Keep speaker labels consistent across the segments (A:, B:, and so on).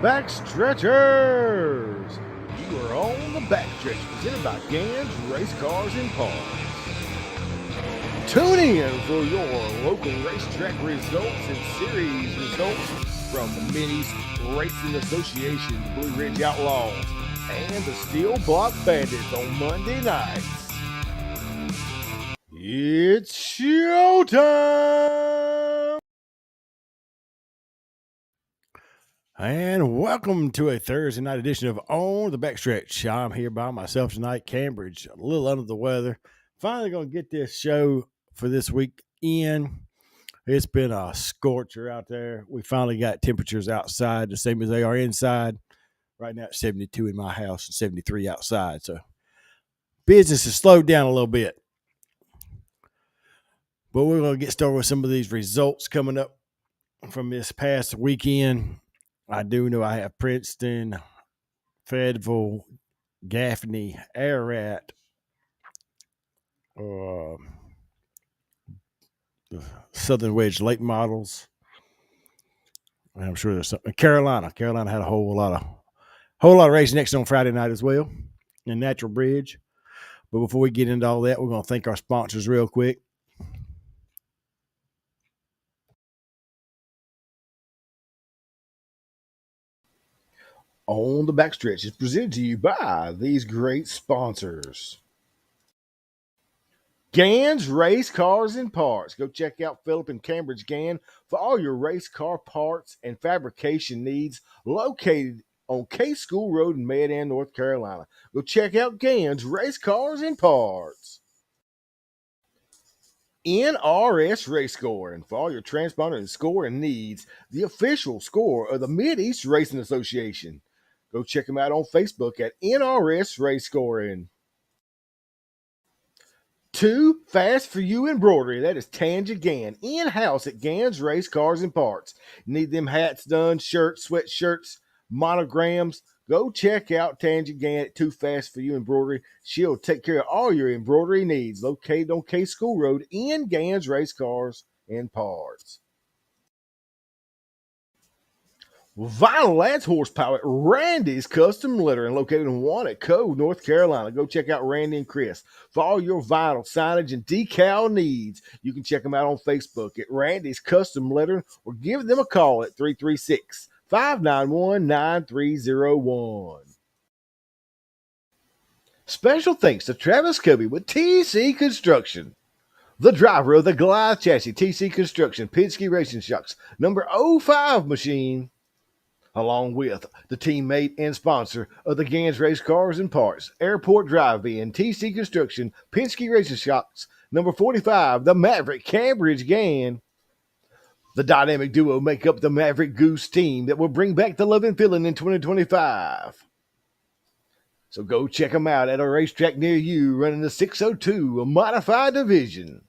A: Backstretchers! You are on the Backstretch, presented by Gans Race Cars and Parts. Tune in for your local racetrack results and series results from the Mid-East Racing Association, the Blue Ridge Outlaws, and the Steel Block Bandits on Monday nights. It's showtime! And welcome to a Thursday night edition of On the Backstretch. I'm here by myself tonight, Cambridge, a little under the weather. Finally going to get this show for this week in. It's been a scorcher out there. We finally got temperatures outside the same as they are inside. Right now it's 72 in my house and 73 outside. So business has slowed down a little bit. But we're going to get started with some of these results coming up from this past weekend. I do know I have Princeton, Fayetteville, Gaffney, Ararat, Southern Wedge Lake Models. And I'm sure there's something. Carolina had a whole lot of racing next on Friday night as well in Natural Bridge. But before we get into all that, we're going to thank our sponsors real quick. On the Backstretch is presented to you by these great sponsors. Gans Race Cars and Parts. Go check out Philip and Cambridge Gann for all your race car parts and fabrication needs, located on K School Road in Medan, North Carolina. Go check out Gans Race Cars and Parts. NRS Race Score, and for all your transponder and scoring needs, the official score of the Mid-East Racing Association. Go check them out on Facebook at NRS Race Scoring. Too Fast for You embroidery. That is Tanja Gann, in-house at Gann's Race Cars and Parts. Need them hats done, shirts, sweatshirts, monograms? Go check out Tanja Gann at Too Fast for You embroidery. She'll take care of all your embroidery needs. Located on K School Road in Gann's Race Cars and Parts. Vinyl adds horsepower at Randy's Custom Lettering, located in Wannaco, North Carolina. Go check out Randy and Chris for all your vinyl signage and decal needs. You can check them out on Facebook at Randy's Custom Lettering or give them a call at 336-591-9301. Special thanks to Travis Covey with TC Construction. The driver of the Goliath chassis, TC Construction, Penske Racing Shocks, number 05 machine, along with the teammate and sponsor of the Gans Race Cars and Parts, Airport Drive-In, TC Construction, Penske Racing Shocks, number 45, the Maverick Cambridge Gann. The dynamic duo make up the Maverick Goose team that will bring back the love and feeling in 2025. So go check them out at a racetrack near you running the 602, a modified division.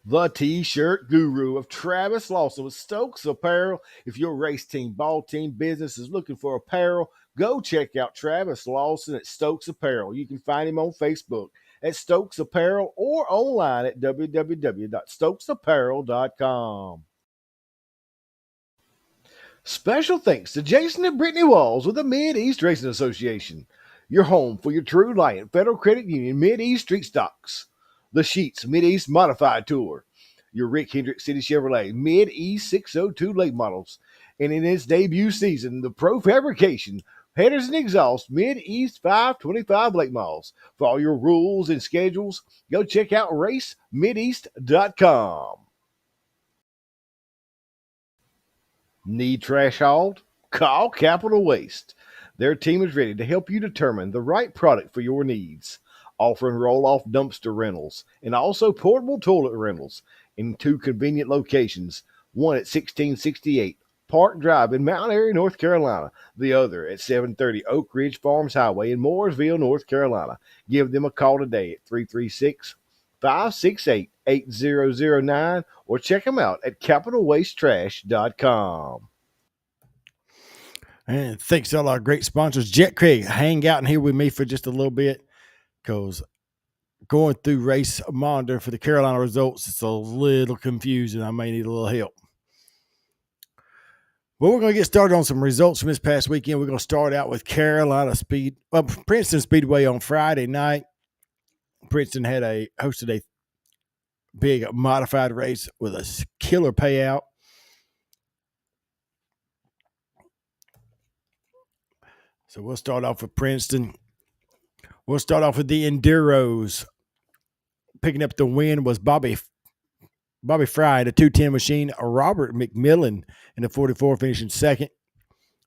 A: The T-shirt guru of Travis Lawson with Stokes Apparel. If your race team, ball team, business is looking for apparel, go check out Travis Lawson at Stokes Apparel. You can find him on Facebook at Stokes Apparel or online at www.stokesapparel.com. Special thanks to Jason and Brittany Walls with the Mid-East Racing Association. Your home for your True Lion Federal Credit Union Mid-East Street Stocks. The Sheets Mid-East Modified Tour, your Rick Hendrick City Chevrolet Mid-East 602 late models, and in its debut season, the Pro Fabrication Headers and Exhaust Mid-East 525 late models. For all your rules and schedules, go check out racemideast.com. Need trash hauled? Call Capital Waste. Their team is ready to help you determine the right product for your needs, offering roll-off dumpster rentals and also portable toilet rentals in two convenient locations, one at 1668 Park Drive in Mount Airy, North Carolina, the other at 730 Oak Ridge Farms Highway in Mooresville, North Carolina. Give them a call today at 336-568-8009 or check them out at capitalwastetrash.com. And thanks to all our great sponsors. Jet Craig, hang out in here with me for just a little bit, because going through race monitor for the Carolina results, it's a little confusing. I may need a little help.
B: Well, we're going to get started on some results from this past weekend. We're going to start out with Princeton Speedway on Friday night. Princeton hosted a big modified race with a killer payout. So we'll start off with Princeton. We'll start off with the Enduros. Picking up the win was Bobby Fry in a 210 machine. Robert McMillan in the 44 finishing second.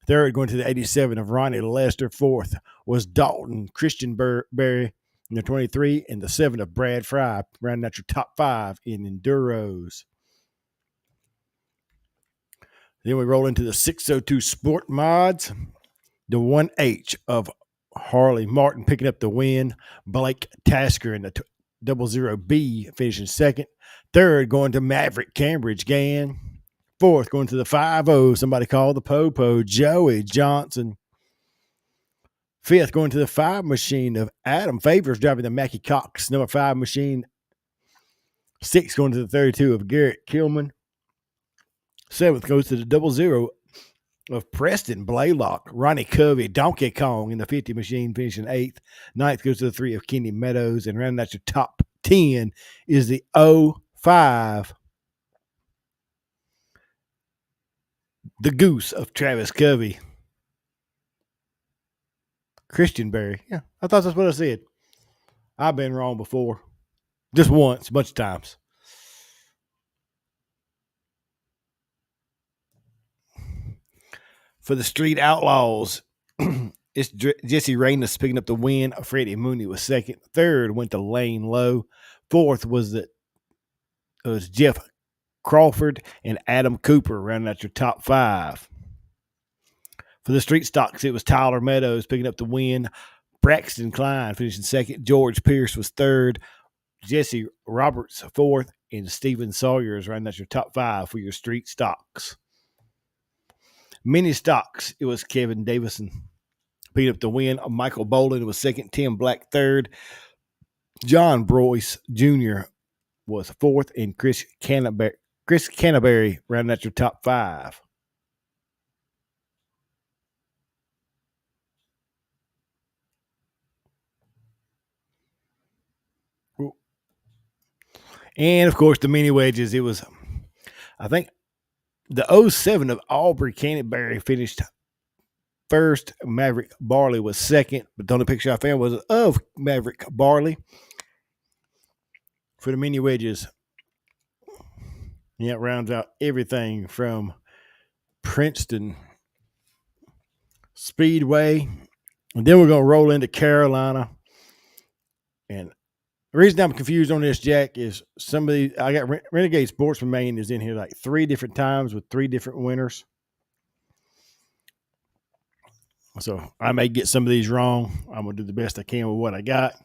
B: Third, going to the 87 of Ronnie Lester. Fourth was Dalton Christian Berry in the 23, and the 7 of Brad Fry, rounding out your top 5 in Enduros. Then we roll into the 602 Sport Mods. The 1H of Harley Martin picking up the win. Blake Tasker in the 00B finishing second. Third, going to Maverick Cambridge Gann. Fourth, going to the 5-0, somebody called the Popo, Joey Johnson. Fifth, going to the 5 machine of Adam Favors, driving the Mackie Cox number 5 machine. Sixth, going to the 32 of Garrett Kilman. Seventh goes to the 00 of Preston Blaylock. Ronnie Covey, Donkey Kong in the 50 machine, finishing 8th. Ninth goes to the 3 of Kenny Meadows. And rounding out your top 10 is the 05, the Goose of Travis Covey. Christian Berry. Yeah, I thought that's what I said. I've been wrong before. Just once, a bunch of times. For the Street Outlaws, it's Jesse Reynos picking up the win. Freddie Mooney was second. Third went to Lane Lowe. Fourth was Jeff Crawford and Adam Cooper, rounding out your top 5. For the Street Stocks, it was Tyler Meadows picking up the win. Braxton Klein finishing second. George Pierce was third. Jesse Roberts fourth. And Steven Sawyers rounding out your top 5 for your Street Stocks. Mini Stocks, it was Kevin Davison picking up the win. Michael Bolin was second. Tim Black third. John Broyce Jr. was fourth. And Chris Canterbury rounding out your top 5. And, of course, the mini wedges, it was, I think, the 07 of Aubrey Canterbury finished first. Maverick Barley was second. But the only picture I found was of Maverick Barley. For the mini wedges, yeah, it rounds out everything from Princeton Speedway. And then we're going to roll into Carolina. And the reason I'm confused on this, Jack, is I got Renegade Sportsman Maine is in here like 3 different times with 3 different winners. So I may get some of these wrong. I'm going to do the best I can with what I got.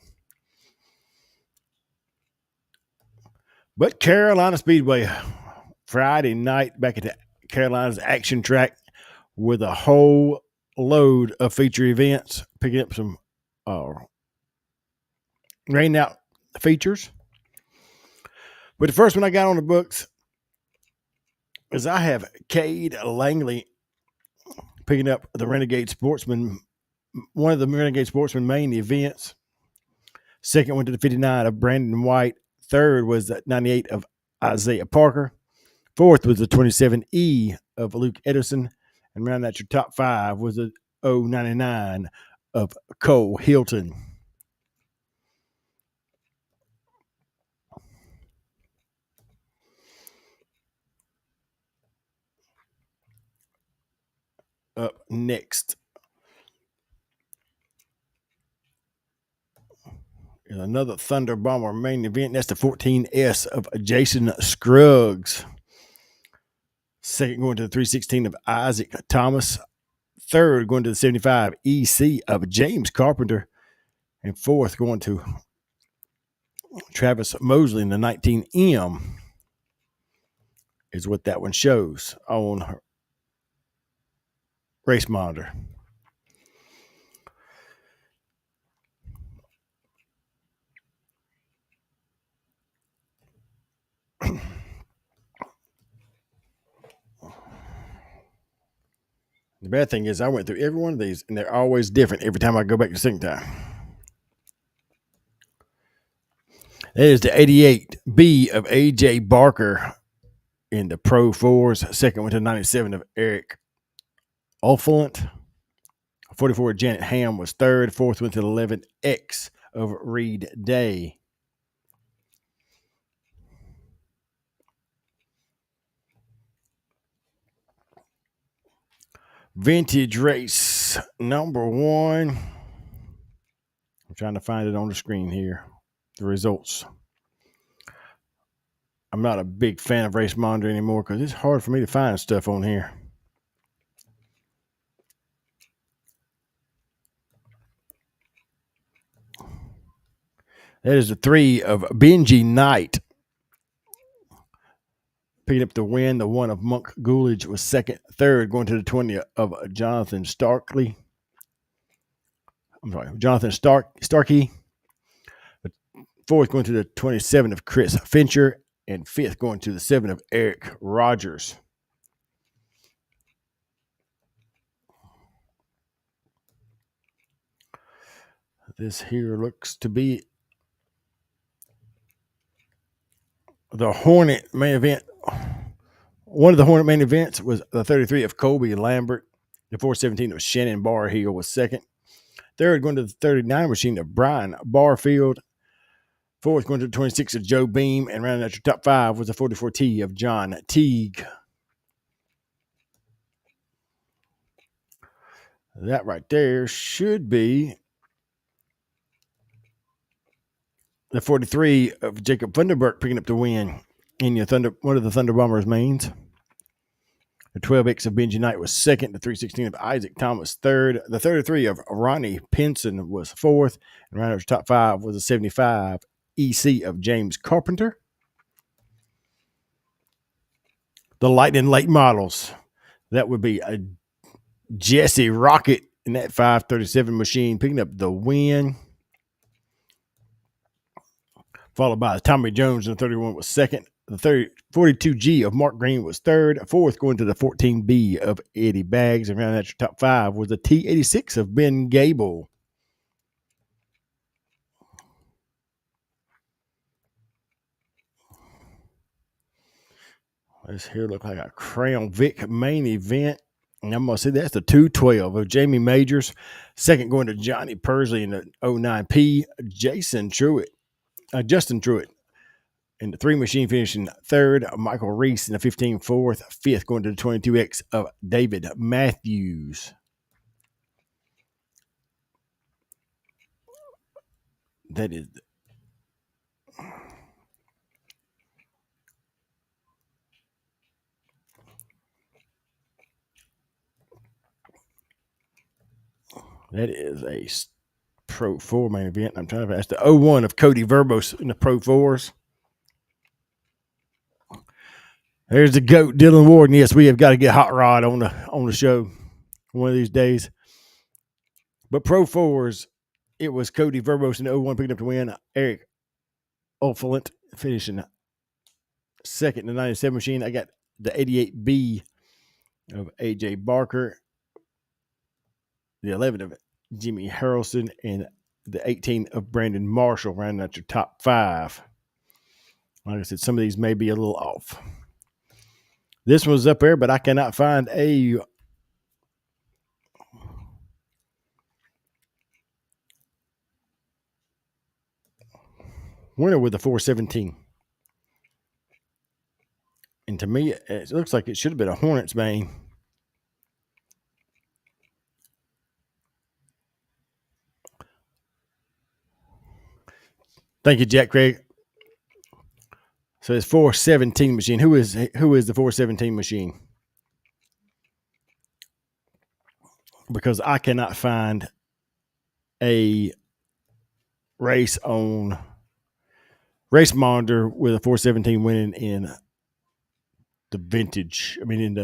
B: But Carolina Speedway, Friday night back at the Carolina's Action Track with a whole load of feature events, picking up some rain out features. But the first one I got on the books is I have Cade Langley picking up the Renegade Sportsman, one of the Renegade Sportsman main events. Second went to the 59 of Brandon White. Third was the 98 of Isaiah Parker. Fourth was the 27E of Luke Edison. And round out your top 5 was the 099 of Cole Hilton. Up next is another Thunder Bomber main event. That's the 14S of Jason Scruggs. Second going to the 316 of Isaac Thomas. Third going to the 75 EC of James Carpenter. And fourth going to Travis Mosley in the 19M is what that one shows on Race Monitor. The bad thing is I went through every one of these, and they're always different every time I go back to sync time. That is the 88B of A.J. Barker in the Pro 4s. Second went to 97 of Eric Olfant. 44 Janet Ham was third. Fourth went to 11X of Reed Day. Vintage race number 1. I'm trying to find it on the screen here. The results. I'm not a big fan of Race Monitor anymore because it's hard for me to find stuff on here. That is the 3 of Benji Knight. Picking up the win. The 1 of Monk Coolidge was second. Third, going to the 20 of Jonathan Starkey. Fourth, going to the 27 of Chris Fincher. And fifth, going to the 7 of Eric Rogers. This here looks to be the Hornet main event. One of the Hornet main events was the 33 of Colby Lambert. The 417 of Shannon Barhill was second. Third, going to the 39 machine of Brian Barfield. Fourth, going to the 26 of Joe Beam. And rounding out your top 5 was the 44T of John Teague. That right there should be the 43 of Jacob Vanderberg picking up the win in your one of the Thunder Bombers mains. The 12X of Benji Knight was second. The 316 of Isaac Thomas third. The 33 of Ronnie Pinson was fourth. And rounding out your top 5 was the 75 EC of James Carpenter. The Lightning Late models. That would be a Jesse Rocket in that 537 machine picking up the win. Followed by Tommy Jones in the 31 was second. The 42G of Mark Green was third. Fourth, going to the 14B of Eddie Baggs. And rounding out your top 5 was the T86 of Ben Gable. This here look like a Crown Vic main event. And I'm going to say that's the 212 of Jamie Majors. Second, going to Johnny Persley in the 09P. Justin Truitt in the 3 machine finishing third. Michael Reese in the 15 fourth. Fifth, going to the 22X of David Matthews. That is a Pro 4 main event. I'm trying to pass the 01 of Cody Verbos in the Pro 4s. There's the GOAT, Dylan Warden. Yes, we have got to get Hot Rod on the show one of these days. But Pro 4s, it was Cody Verbos in the 01 picking up the win. Eric Olfant finishing second in the 97 machine. I got the 88B of AJ Barker, the 11 of Jimmy Harrelson, and the 18 of Brandon Marshall, rounding out your top 5. Like I said, some of these may be a little off. This one's up there, but I cannot find a winner with the 417. And to me, it looks like it should have been a Hornets main. Thank you, Jack Craig. So it's 417 machine. Who is the 417 machine? Because I cannot find a race on Race Monitor with a 417 winning in the vintage. I mean, in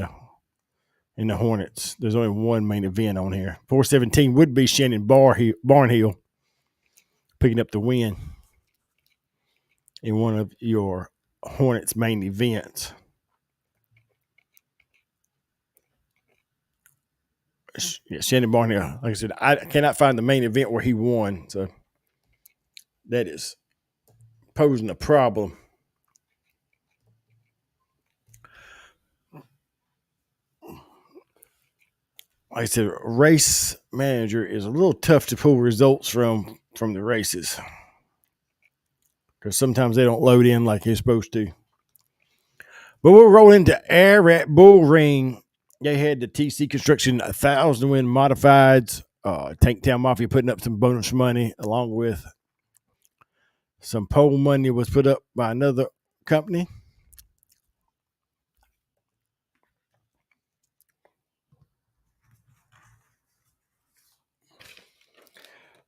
B: the Hornets. There's only one main event on here. 417 would be Shannon Barnhill picking up the win in one of your Hornets main events. Yeah, Shannon Barnhill. Like I said, I cannot find the main event where he won, so that is posing a problem. Like I said, race manager is a little tough to pull results from the races because sometimes they don't load in like they're supposed to. But we'll roll into Air at Bull Ring. They had the TC Construction 1,000 win modifieds. Tank Town Mafia putting up some bonus money along with some pole money was put up by another company.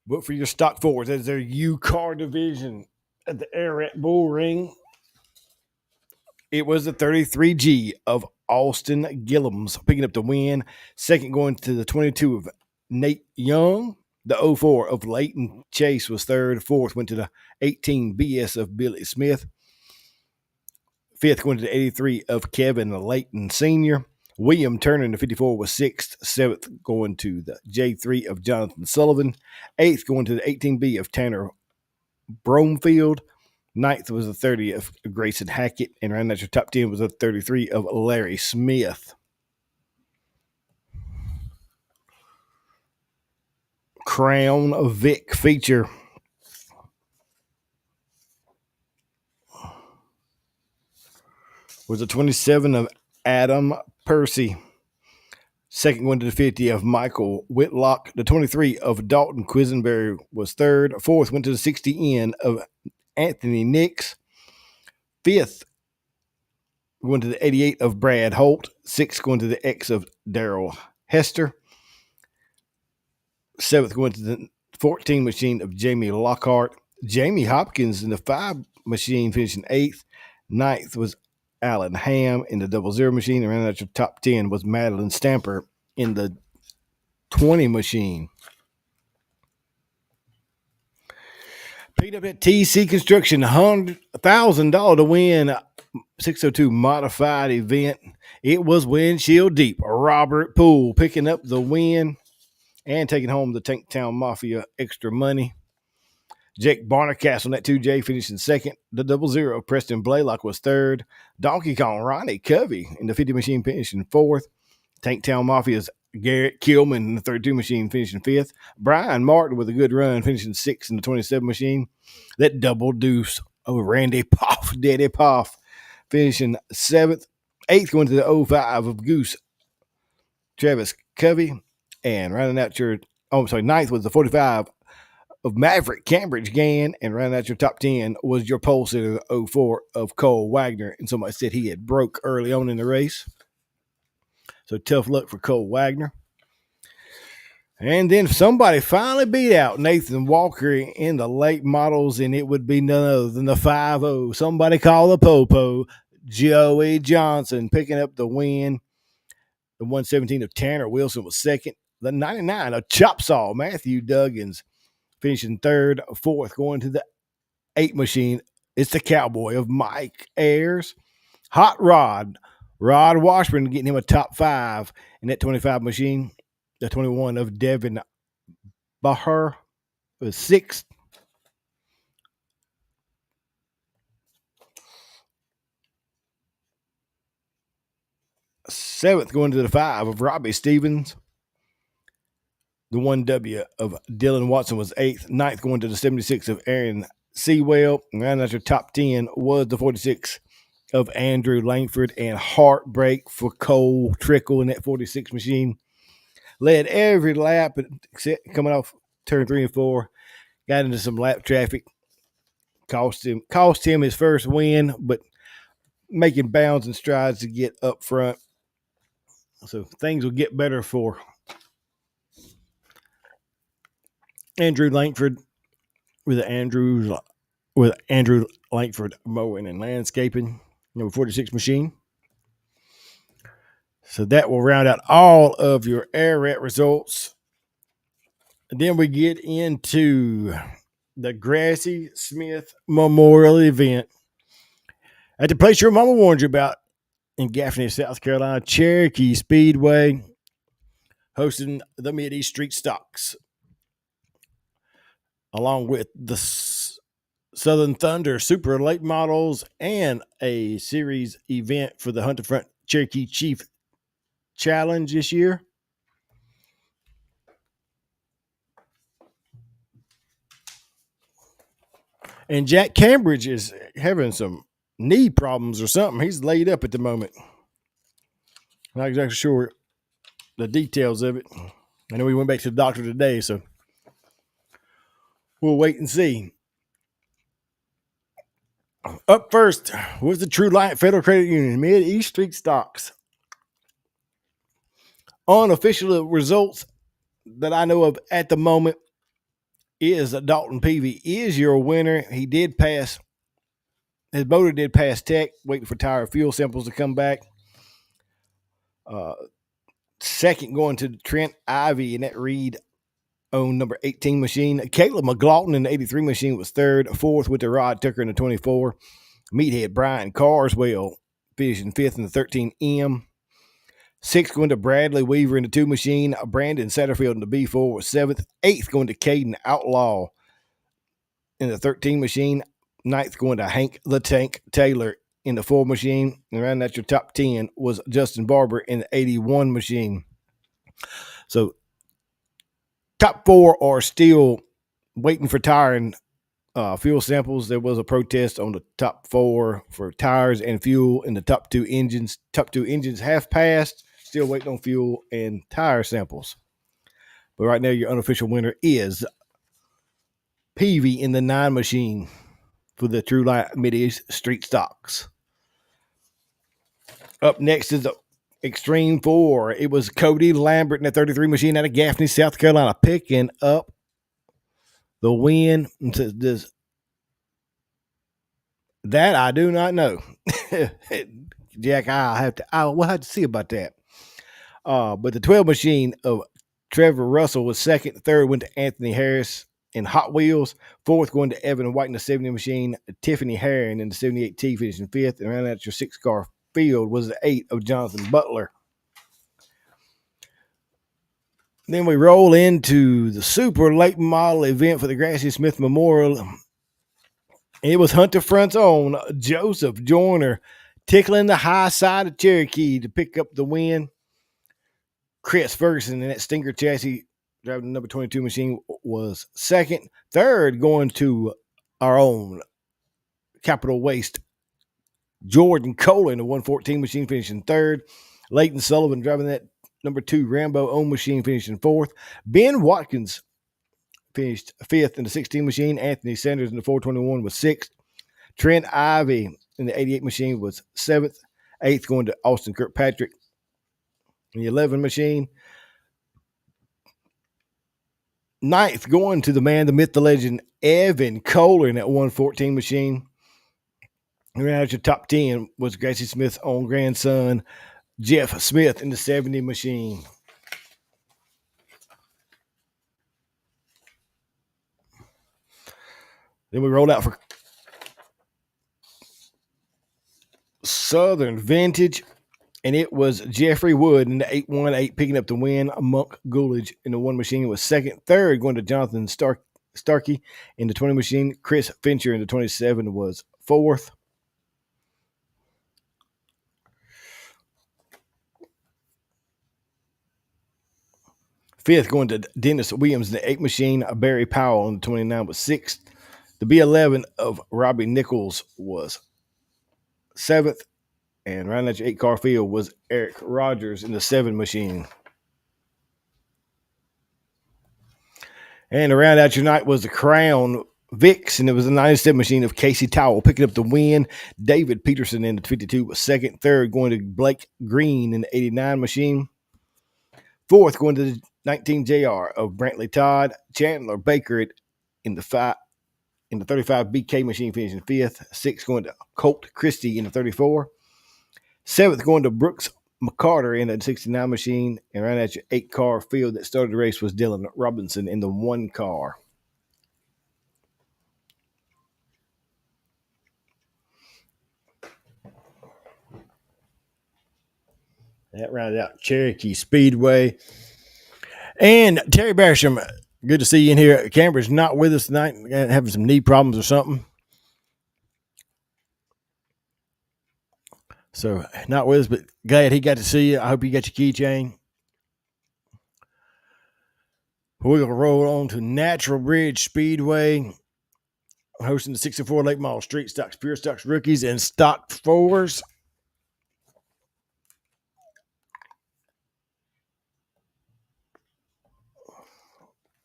B: But for your stock forwards, as their U car division at the Air at Bull Ring, it was the 33G of Austin Gillums picking up the win. Second going to the 22 of Nate Young. The 04 of Leighton Chase was third. Fourth went to the 18 BS of Billy Smith. Fifth going to the 83 of Kevin Leighton Sr. William Turner in the 54 was sixth. Seventh going to the J3 of Jonathan Sullivan. Eighth going to the 18B of Tanner Bromefield. Ninth was the 30 of Grayson Hackett. And rounding out your top 10 was the 33 of Larry Smith. Crown Vic feature. Was the 27 of Adam Percy. Second one to the 50 of Michael Whitlock. The 23 of Dalton Quisenberry was third. Fourth went to the 60N of Anthony Nix. Fifth going to the 88 of Brad Holt. Sixth going to the X of Daryl Hester. Seventh going to the 14 machine of Jamie Lockhart. Jamie Hopkins in the 5 machine finishing eighth. Ninth was Alan Ham in the 00 machine. And rounding out your top 10 was Madeline Stamper in the 20 machine. Picked up at TC Construction, $100,000 to win 602 modified event. It was windshield deep. Robert Poole picking up the win and taking home the Tank Town Mafia extra money. Jake Barnercastle on that 2J finishing second. The 00 Preston Blaylock was third. Donkey Kong Ronnie Covey in the 50 machine finishing fourth. Tank Town Mafia's Garrett Kilman in the 32 machine finishing fifth. Brian Martin with a good run finishing sixth in the 27 machine. That double deuce of Randy Poff, Daddy Poff, finishing seventh. Eighth going to the 05 of Goose Travis Covey. And rounding out your, ninth was the 45 of Maverick Cambridge Gann. And rounding out your top 10 was your pole sitter, the 04 of Cole Wagner. And somebody said he had broke early on in the race. So tough luck for Cole Wagner. And then somebody finally beat out Nathan Walker in the late models, and it would be none other than the 5-0. Somebody call the Popo. Joey Johnson picking up the win. The 117 of Tanner Wilson was second. The 99 of Chopsaw Matthew Duggins finishing third. Fourth going to the 8 machine. It's the Cowboy of Mike Ayers. Hot Rod Washburn getting him a top 5 in that 25 machine. The 21 of Devin Bahar was sixth. Seventh going to the 5 of Robbie Stevens. The 1W of Dylan Watson was eighth. Ninth going to the 76 of Aaron Sewell. And rounding out your top 10 was the 46 of Andrew Langford. And heartbreak for Cole Trickle in that 46 machine. Led every lap except coming off turn 3 and 4. Got into some lap traffic. Cost him his first win, but making bounds and strides to get up front. So things will get better for Andrew Langford with Andrew Langford Mowing and Landscaping, number 46 machine. So that will round out all of your air rat results. And then we get into the Grassy Smith Memorial event at the place your mama warned you about in Gaffney, South Carolina, Cherokee Speedway. hosting the Mid-East Street Stocks, along with the Southern Thunder Super Late Models and a series event for the Hunter Front Cherokee Chief Challenge this year. And Jack Cambridge is having some knee problems or something. He's laid up at the moment. Not exactly sure the details of it. I know he went back to the doctor today, so we'll wait and see. Up first was the True Light Federal Credit Union Mid-East Street Stocks. Unofficial results that I know of at the moment is Dalton Peavy is your winner. He did pass. His motor did pass tech, waiting for tire fuel samples to come back. Second going to Trent Ivy in that Reed owned number 18 machine. Caleb McLaughlin in the 83 machine was third. Fourth with the Rod Tucker in the 24. Meathead Brian Carswell finishing fifth in the 13M. Sixth going to Bradley Weaver in the 2 machine. Brandon Satterfield in the B4 was seventh. Eighth going to Caden Outlaw in the 13 machine. Ninth going to Hank the Tank Taylor in the 4 machine. And around that, your top 10 was Justin Barber in the 81 machine. So top 4 are still waiting for tire and fuel samples. There was a protest on the top 4 for tires and fuel in the top 2 engines. Top 2 engines have passed. Still waiting on fuel and tire samples. But right now, your unofficial winner is Peavy in the 9 machine for the True Light Mid-East Street Stocks. Up next is the Extreme 4. It was Cody Lambert in the 33 machine out of Gaffney, South Carolina, picking up the win. Does that I do not know. Jack, we'll have to see about that. But the 12 machine of Trevor Russell was second. Third went to Anthony Harris in Hot Wheels. Fourth going to Evan White in the 70 machine. Tiffany Herring in the 78T finishing fifth. And around that, your 6-car field was the 8 of Jonathan Butler. Then we roll into the super late model event for the Gracie Smith Memorial. It was Hunter Front's own Joseph Joyner tickling the high side of Cherokee to pick up the win. Chris Ferguson in that Stinger chassis driving the number 22 machine was second. Third going to our own Capital Waste Jordan Kohler in the 114 machine finishing third. Leighton Sullivan driving that number 2 Rambo owned machine finishing fourth. Ben Watkins finished fifth in the 16 machine. Anthony Sanders in the 421 was sixth. Trent Ivy in the 88 machine was seventh. Eighth going to Austin Kirkpatrick in the 11 machine. Ninth going to the man, the myth, the legend, Evan Kohler in that 114 machine. Around at your top 10 was Gracie Smith's own grandson, Jeff Smith in the 70 machine. Then we rolled out for Southern Vintage, and it was Jeffrey Wood in the 818 picking up the win. Monk Goolage in the 1 machine was second. Third going to Jonathan Starkey in the 20 machine. Chris Fincher in the 27 was fourth. Fifth going to Dennis Williams in the 8 machine. Barry Powell in the 29 was sixth. The B11 of Robbie Nichols was seventh. And round at your 8-car field was Eric Rogers in the 7 machine. And around out your night was the Crown Vicks, and it was the 97 machine of Casey Towell picking up the win. David Peterson in the 52 was second. Third going to Blake Green in the 89 machine. Fourth going to the 19 JR of Brantley Todd. Chandler Baker in the 35 BK machine finishing fifth. Sixth going to Colt Christie in the 34. Seventh going to Brooks McCarter in the 69 machine. And right at your 8-car field that started the race was Dylan Robinson in the 1 car. That rounded out Cherokee Speedway. And Terry Basham, good to see you in here. Canberra's not with us tonight, having some knee problems or something. So not with us, but glad he got to see you. I hope you got your keychain. We're going to roll on to Natural Bridge Speedway, hosting the 64 Lake Mall Street Stocks, Pure Stocks Rookies, and Stock Fours.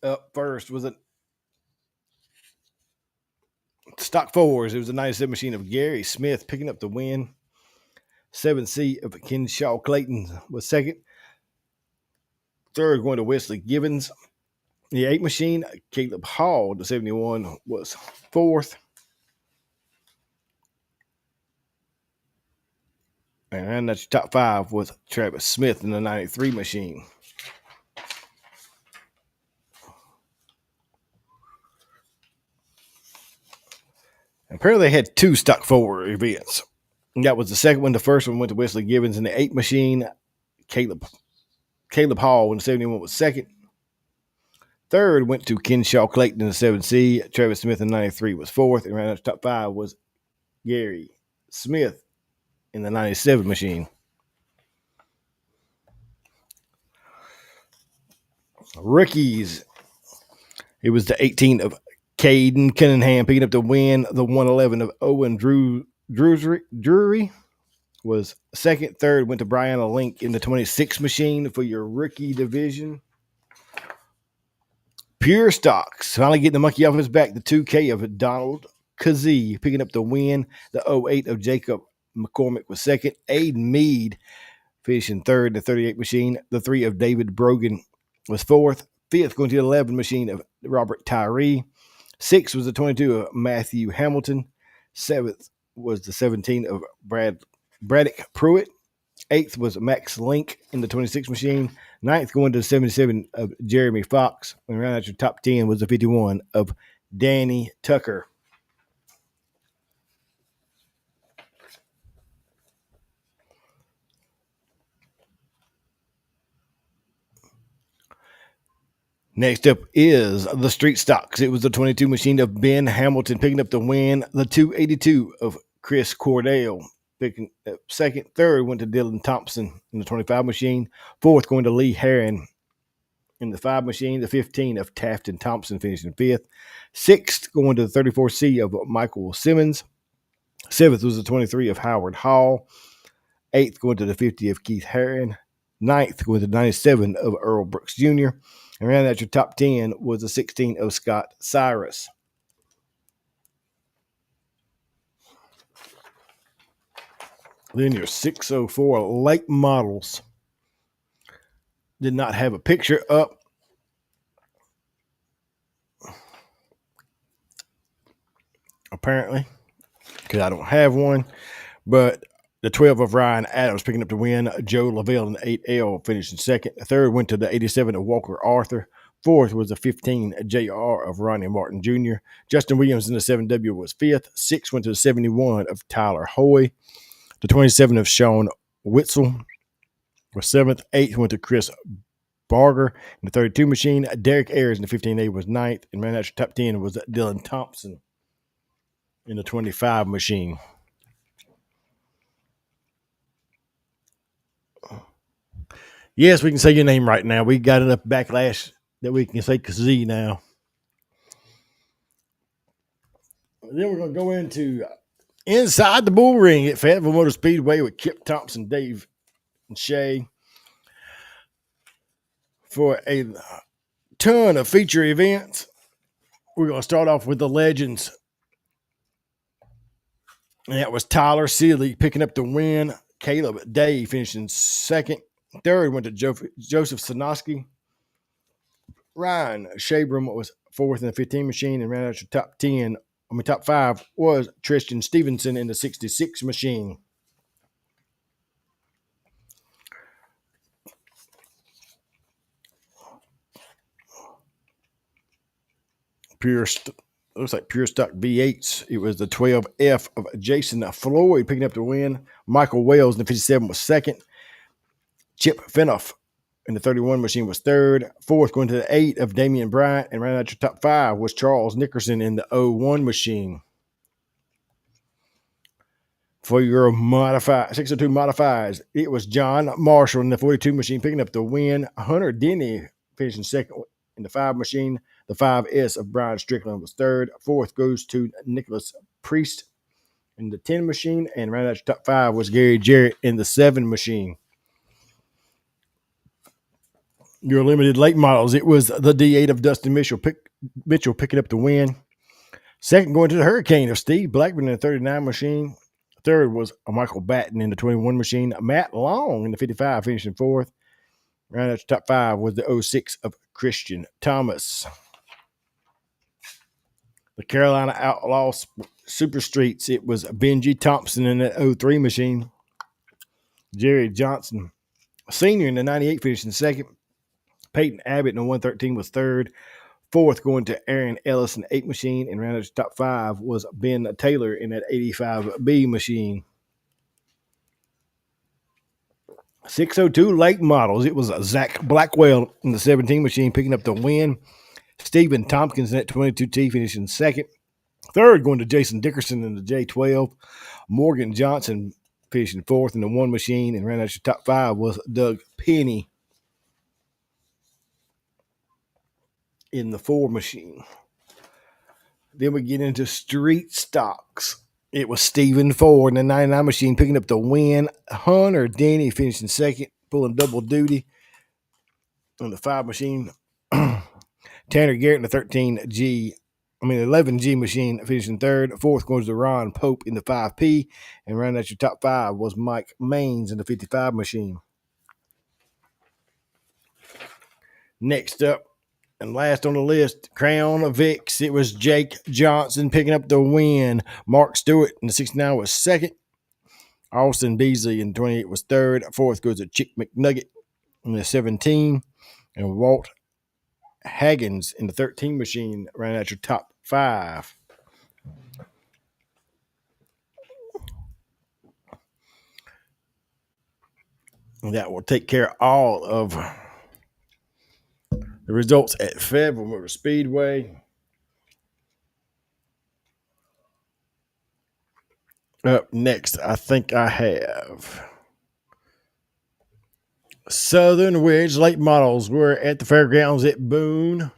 B: Up first was a Stock Fours. It was a 97 machine of Gary Smith picking up the win. 7C of Kenshaw Clayton was second. Third going to Wesley Gibbons. The 8 machine, Caleb Hall, the 71, was fourth. And that's your top 5 was Travis Smith in the 93 machine. Apparently, they had 2 Stock 4 events. And that was the second one. The first one went to Wesley Gibbons in the 8 machine. Caleb Hall in the 71 was second. Third went to Kenshaw Clayton in the 7C. Travis Smith in the 93 was fourth. And around the top 5 was Gary Smith in the 97 machine. Rookies. It was the 18 of Caden Cunningham picking up the win. The 111 of Owen Drury was second. Third went to Brianna Link in the 26 machine for your rookie division. Pure Stocks finally getting the monkey off his back. The 2K of Donald Kazee picking up the win. The 08 of Jacob McCormick was second. Aiden Mead finishing third in the 38 machine. The 3 of David Brogan was fourth. Fifth going to the 11 machine of Robert Tyree. Sixth was the 22 of Matthew Hamilton. Seventh was the 17 of Braddock Pruitt. Eighth was Max Link in the 26 machine. Ninth going to the 77 of Jeremy Fox. And around out your top 10 was the 51 of Danny Tucker. Next up is the Street Stocks. It was the 22 machine of Ben Hamilton picking up the win. The 282 of Chris Cordell picking up second. Third went to Dylan Thompson in the 25 machine. Fourth going to Lee Herron in the 5 machine. The 15 of Tafton Thompson finishing fifth. Sixth going to the 34C of Michael Simmons. Seventh was the 23 of Howard Hall. Eighth going to the 50 of Keith Herron. Ninth going to the 97 of Earl Brooks Jr. And around that, your top 10 was the 16 of Scott Cyrus. Then your 604 late models did not have a picture up. Apparently, because I don't have one. But the 12 of Ryan Adams picking up the win. Joe Lavelle in the 8L finishing second. The third went to the 87 of Walker Arthur. Fourth was the 15 JR of Ronnie Martin Jr. Justin Williams in the 7W was fifth. Sixth went to the 71 of Tyler Hoy. The 27 of Sean Witzel was seventh. Eighth went to Chris Barger in the 32 machine. Derek Ayers in the 15A was ninth. And man, that's top 10 was Dylan Thompson in the 25 machine. Yes, we can say your name right now. We got enough backlash that we can say Kazee now. Then we're going to go into Inside the Bull Ring at Fayetteville Motor Speedway with Kip Thompson, Dave, and Shay for a ton of feature events. We're going to start off with the legends. And that was Tyler Seeley picking up the win. Caleb Day finishing second. Third went to Joseph Sanoski. Ryan Shabram was fourth in the 15 machine, and ran out your top 5 was Tristan Stevenson in the 66 machine. Looks like Pure Stock V8s. It was the 12F of Jason Floyd picking up the win. Michael Wells in the 57 was second. Chip Finoff in the 31 machine was third. Fourth, going to the 8 of Damian Bryant. And rounding out your top 5 was Charles Nickerson in the 01 machine. For your 602 modifiers, it was John Marshall in the 42 machine picking up the win. Hunter Denny finishing second in the 5 machine. The 5S of Brian Strickland was third. Fourth goes to Nicholas Priest in the 10 machine. And rounding out your top 5 was Gary Jarrett in the 7 machine. Your limited late models, it was the D8 of Dustin Mitchell picking up the win. Second, going to the Hurricane of Steve Blackburn in the 39 machine. Third was Michael Batten in the 21 machine. Matt Long in the 55 finishing fourth. Round out the top 5 was the 06 of Christian Thomas. The Carolina Outlaw Super Streets, it was Benji Thompson in the 03 machine. Jerry Johnson, senior in the 98 finishing second. Peyton Abbott in the 113 was third. Fourth, going to Aaron Ellis in the 8 machine. And round out the top 5 was Ben Taylor in that 85B machine. 602 late models. It was Zach Blackwell in the 17 machine picking up the win. Stephen Tompkins in that 22T finishing second. Third, going to Jason Dickerson in the J12. Morgan Johnson finishing fourth in the 1 machine. And round out your top 5 was Doug Penny in the 4 machine. Then we get into street stocks. It was Stephen Ford in the 99 machine picking up the win. Hunter Denny finishing second, pulling double duty on the 5 machine. Tanner Garrett in the 11G machine finishing third. Fourth goes to Ron Pope in the 5P. And rounding out your top 5 was Mike Maines in the 55 machine. Next up, and last on the list, Crown of Vicks, it was Jake Johnson picking up the win. Mark Stewart in the 69 was second. Austin Beasley in the 28 was third. Fourth goes to Chick McNugget in the 17. And Walt Haggins in the 13 machine ran out your top 5. And that will take care of all of the results at Fayetteville Motor Speedway. Up next, I think I have Southern Wedge late models. We're at the fairgrounds at Boone.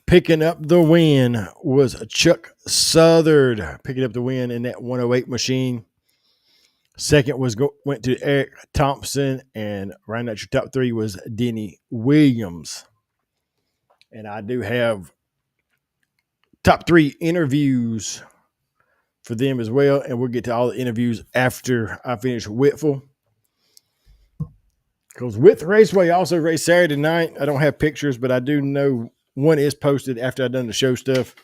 B: Picking up the win was Chuck Southard picking up the win in that 108 machine. Second went to Eric Thompson, and rounding out your top 3 was Denny Williams. And I do have top 3 interviews for them as well, and we'll get to all the interviews after I finish Whitfield. Because Whit Raceway also raced Saturday night. I don't have pictures, but I do know one is posted after I done the show stuff,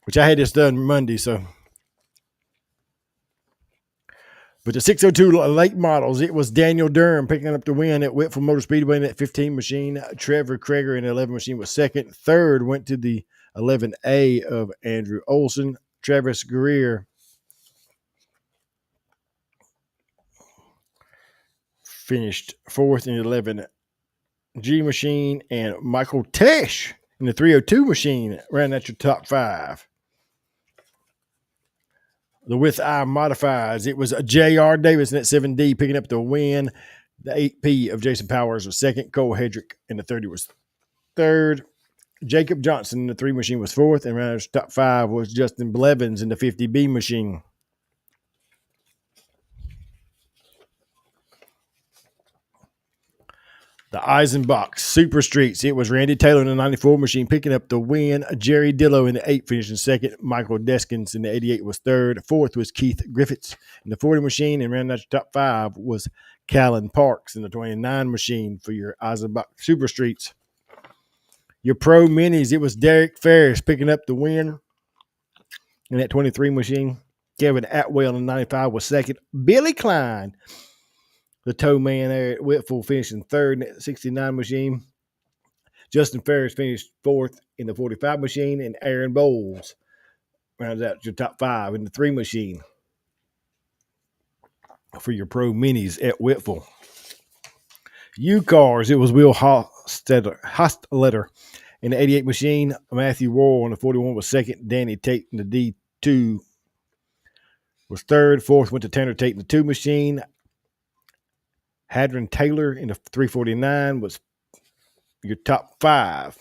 B: which I had this done Monday. So, but the 602 late models, it was Daniel Durham picking up the win at Whitfield Motor Speedway in that 15 machine. Trevor Krager in the 11 machine was second. Third went to the 11A of Andrew Olson. Travis Greer finished fourth in the 11G machine, and Michael Tesh in the 302 machine ran at your top 5. The with I modifiers, it was J.R. Davis in that 7D picking up the win. The 8P of Jason Powers was second. Cole Hedrick in the 30 was third. Jacob Johnson in the 3 machine was fourth. And around top 5 was Justin Blevins in the 50B machine. The Eisenbach Super Streets, it was Randy Taylor in the 94 machine picking up the win. Jerry Dillow in the 8 finishing second. Michael Deskins in the 88 was third. Fourth was Keith Griffiths in the 40 machine. And rounding out your top 5 was Callan Parks in the 29 machine for your Eisenbach Super Streets. Your Pro Minis, it was Derek Ferris picking up the win in that 23 machine. Kevin Atwell in the 95 was second. Billy Klein, the tow man there at Whitfield, finishing third in that 69 machine. Justin Ferris finished 4th in the 45 machine, and Aaron Bowles rounds out your top 5 in the 3 machine for your Pro Minis at Whitfield. U-Cars, it was Will Hostletter in the 88 machine. Matthew Royal in the 41 was 2nd. Danny Tate in the D2 was 3rd. 4th went to Tanner Tate in the 2 machine. Hadron Taylor in the 349 was your top 5.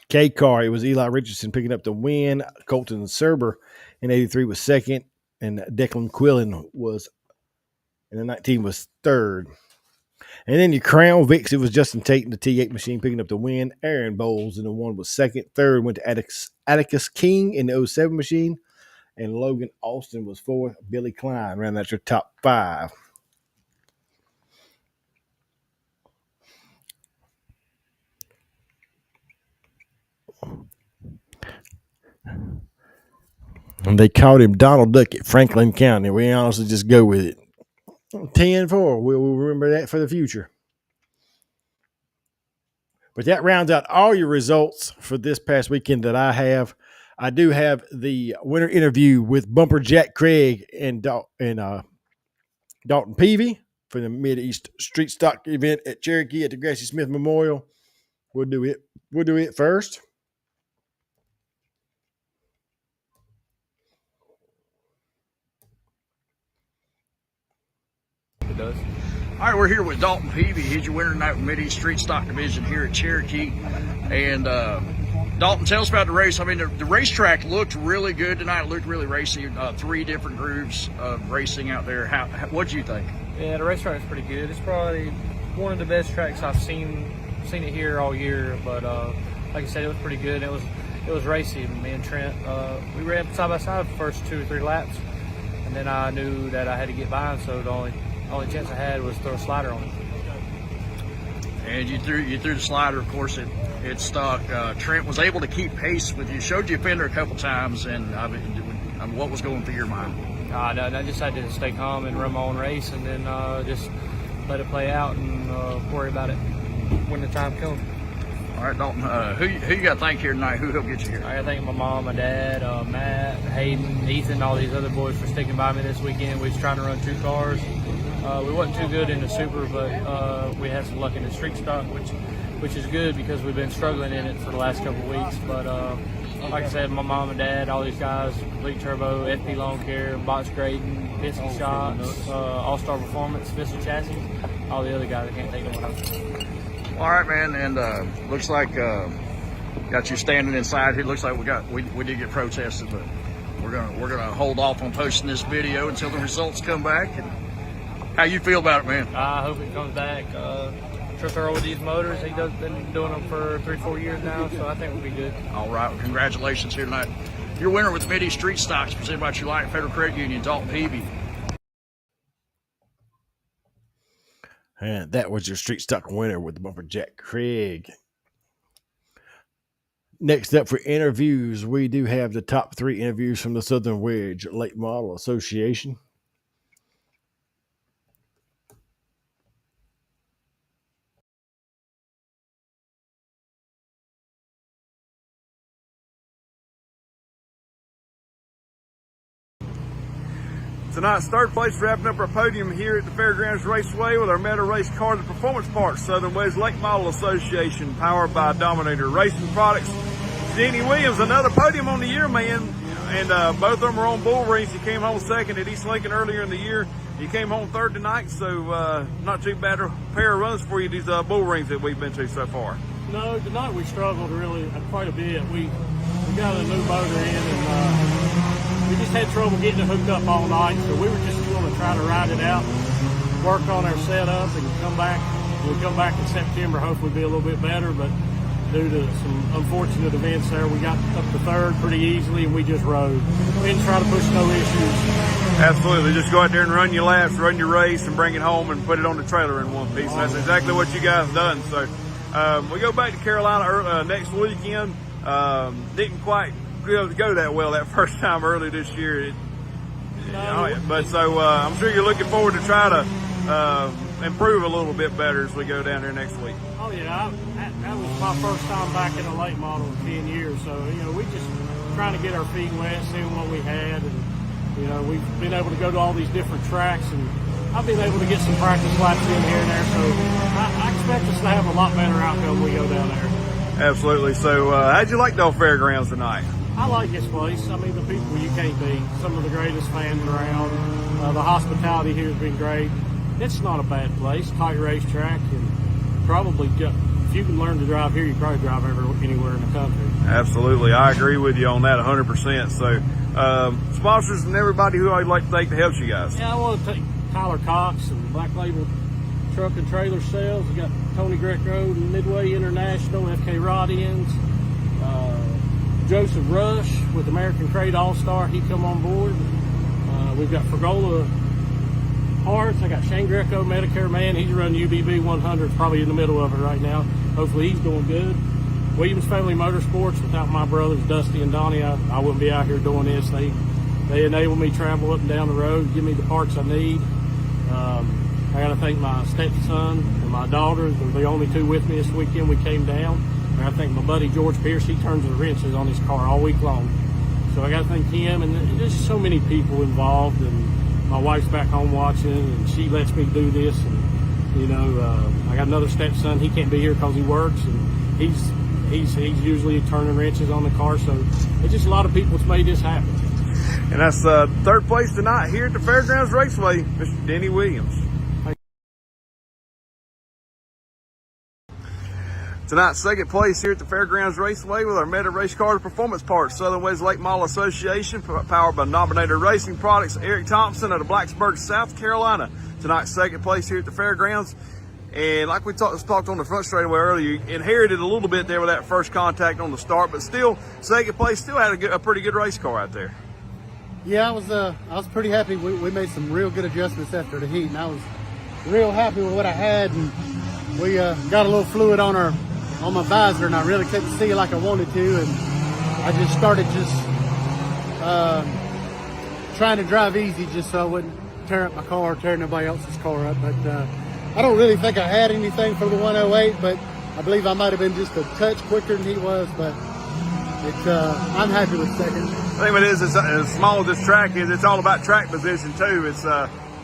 B: K-Car, it was Eli Richardson picking up the win. Colton Serber in 83 was 2nd. And Declan Quillen was in the 19 was 3rd. And then your Crown Vics, it was Justin Tate in the T8 machine picking up the win. Aaron Bowles in the 1 was 2nd. 3rd went to Atticus King in the 07 machine. And Logan Austin was 4th. Billy Klein ran out your top 5. And they called him Donald Duck at Franklin County. We honestly just go with it. 10-4. We'll remember that for the future. But that rounds out all your results for this past weekend that I have. I do have the winter interview with Bumper Jack Craig and Dalton Peavy for the Mid-East Street Stock event at Cherokee at the Gracie Smith Memorial. We'll do it first.
C: It does. All right, we're here with Dalton Peavy. He's your winner tonight with Mid-East Street Stock Division here at Cherokee. And Dalton, tell us about the race. I mean, the racetrack looked really good tonight. It looked really racy. 3 different groups of racing out there. What'd you think?
D: Yeah, the racetrack is pretty good. It's probably one of the best tracks I've seen it here all year. But like I said, it was pretty good. It was racy. Me and Trent, we ran side by side the first 2 or 3 laps, and then I knew that I had to get by him. So the only chance I had was throw a slider on him.
C: And you threw the slider. Of course, it stuck. Trent was able to keep pace with you. Showed you a fender a couple times, and what was going through your mind?
D: No, I just had to stay calm and run my own race, and then just let it play out and worry about it when the time comes.
C: All right, Dalton, who you got to thank here tonight? Who helped get you here?
D: I got to thank my mom, my dad, Matt, Hayden, Ethan, all these other boys for sticking by me this weekend. We was trying to run 2 cars. We wasn't too good in the super, but we had some luck in the street stock, which is good because we've been struggling in it for the last couple of weeks. But like I said, my mom and dad, all these guys, Complete Turbo, FP Lawn Care, Box Grading, Penske Shots, All-Star Performance, Vista Chassis, all the other guys, I can't think of one of them.
C: All right, man, and looks like got you standing inside here. Looks like we did get protested, but we're gonna hold off on posting this video until the results come back. And how you feel about it, man?
D: I hope it comes back. Trip Earl with these motors, he's been doing them for 3-4 years now, so I think we'll be good.
C: All right, well, congratulations here tonight. Your winner with Mid-East Street Stocks, presented by your Light Federal Credit Union, Dalton Peavy.
B: And that was your street stock winner with the Bumper Jack Craig. Next up for interviews, we do have the top 3 interviews from the Southern Wedge Late Model Association.
E: Tonight's 3rd place, wrapping up our podium here at the Fairgrounds Raceway with our Metal Race Car, the Performance Parts, Southern Wedge Lake Model Association, powered by Dominator Racing Products. Denny Williams, another podium on the year, man, and both of them are on bull rings. He came home 2nd at East Lincoln earlier in the year. He came home 3rd tonight, so not too bad a pair of runs for you, these bull rings that we've been to so far.
F: No, tonight we struggled really quite a bit. We got a new motor in, and we just had trouble getting it hooked up all night. So we were just going to try to ride it out, work on our setup, and come back. We'll come back in September, hopefully be a little bit better. But due to some unfortunate events there, we got up to 3rd pretty easily, and we just rode. We didn't try to push no issues.
E: Absolutely. Just go out there and run your laps, run your race, and bring it home and put it on the trailer in one piece. And that's exactly what you guys done. So we go back to Carolina next weekend. Didn't quite be able to go that well that first time early this year. But I'm sure you're looking forward to try to improve a little bit better as we go down there next week.
F: Oh yeah, that was It's my first time back in a late model in 10 years, so, we just trying to get our feet wet, seeing what we had, and, we've been able to go to all these different tracks, and I've been able to get some practice laps in here and there, so I expect us to have a lot better outcome when we go down there.
E: Absolutely. So how'd you like the old fairgrounds tonight?
F: I like this place. I mean, the people you can't beat. Some of the greatest fans around. The hospitality here has been great. It's not a bad place. Tight racetrack, and probably if you can learn to drive here, you probably drive anywhere in the country.
E: Absolutely. I agree with you on that 100%. So sponsors and everybody who I'd like to thank that helps you guys.
F: Yeah, I want to thank Tyler Cox and Black Label Truck and Trailer Sales. We got Tony Greco and Midway International, FK Rod Ends. Joseph Rush with American Crate All-Star, he come on board. We've got Fergola Parts. I got Shane Greco, Medicare Man. He's running UBB 100, probably in the middle of it right now. Hopefully he's doing good. Williams Family Motorsports. Without my brothers, Dusty and Donnie, I wouldn't be out here doing this. They enable me to travel up and down the road, give me the parts I need. I got to thank my stepson and my daughters. They're the only two with me this weekend. We came down. I thank my buddy George Pierce. He turns the wrenches on his car all week long. So I got to thank him, and there's so many people involved. And my wife's back home watching, and she lets me do this. And I got another stepson. He can't be here because he works, and he's usually turning wrenches on the car. So it's just a lot of people that's made this happen.
E: And that's third place tonight here at the Fairgrounds Raceway, Mr. Denny Williams. Tonight, second place here at the Fairgrounds Raceway with our Meta Race Car Performance Parts, Southern West Lake Model Association, powered by Dominator Racing Products, Eric Thompson out of Blacksburg, South Carolina. Tonight, second place here at the Fairgrounds. And like we talked on the front straightaway earlier, you inherited a little bit there with that first contact on the start, but still, second place, still had a pretty good race car out there.
G: Yeah, I was pretty happy. We made some real good adjustments after the heat, and I was real happy with what I had. And we got a little fluid on my visor, and I really couldn't see like I wanted to, and I just started trying to drive easy just so I wouldn't tear up my car or tear nobody else's car up. But I don't really think I had anything for the 108, but I believe I might have been just a touch quicker than he was, but I'm happy with second.
E: I think it is, as small as this track is, it's all about track position too. It's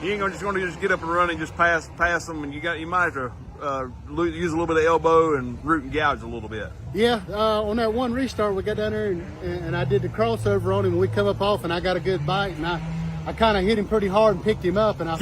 E: you ain't just going to just get up and run and just pass them, and you might have to use a little bit of elbow and root and gouge a little bit.
G: Yeah, on that one restart, we got down there and I did the crossover on him, and we come up off, and I got a good bite, and I kind of hit him pretty hard and picked him up, and I